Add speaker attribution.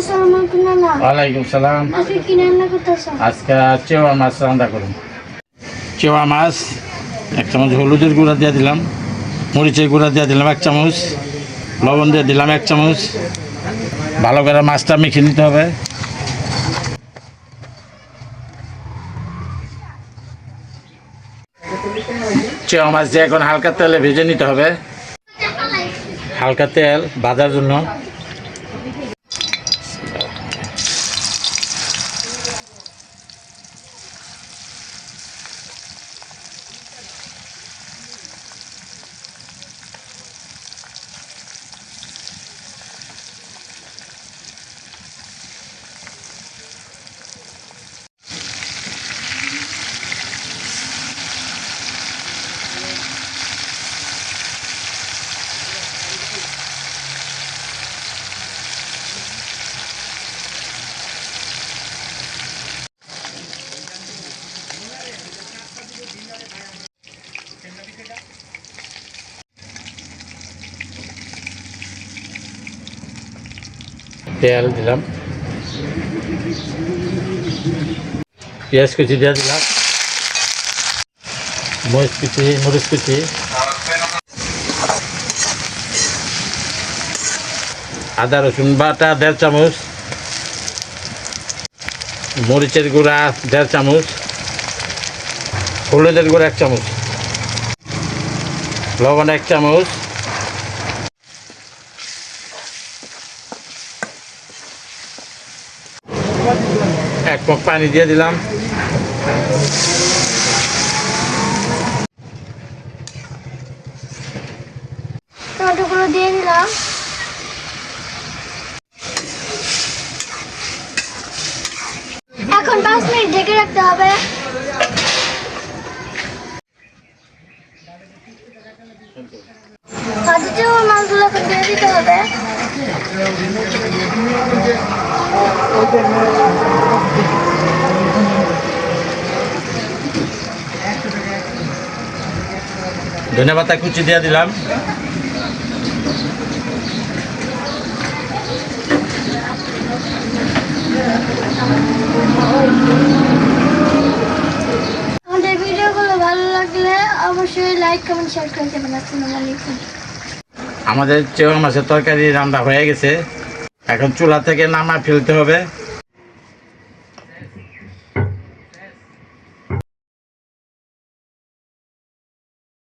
Speaker 1: আসসালামু আলাইকুম নানা।
Speaker 2: ওয়ালাইকুম সালাম।
Speaker 1: আজকে কি রান্না করতেছো?
Speaker 2: আজকে চেওয়া মাছ রান্না করুন। চেওয়া মাছ 1 চামচ হলুদের গুঁড়া দিয়ে দিলাম, মরিচের গুঁড়া দিয়ে দিলাম 1 চামচ, লবণ দিয়ে দিলাম 1 চামচ। ভালো করে মাছটা মেখে নিতে হবে। চেওয়া মাছ দিয়ে এখন হালকা তেলে ভেজে নিতে হবে। হালকা তেল ভাজার জন্য তেল দিলাম, পেঁয়াজ কুচি দিয়ে দিলাম, মরিচ কুচি, আদা রসুন বাটা 1.5 চামচ, মরিচের গুঁড়া 1.5 চামচ, হলুদের গুঁড়া 1 চামচ, লবণ 1 চামচ, এক মগ পানি দিয়ে দিলাম।
Speaker 1: টমেটোগুলো দিয়ে দিলাম। এখন 5 মিনিট ঢেকে রাখতে হবে। ভাজিতে মাছগুলো দিয়ে দিতে হবে।
Speaker 2: ধনে পাতা কুচি দিয়ে দিলাম।
Speaker 1: আমাদের ভিডিওগুলো ভালো লাগলে অবশ্যই লাইক কমেন্ট শেয়ার করে দেবেন। আসসালামু আলাইকুম।
Speaker 2: আমাদের চেওয়া মাছের তরকারি রান্না হয়ে গেছে, এখন চুলা থেকে নামা ফেলতে হবে।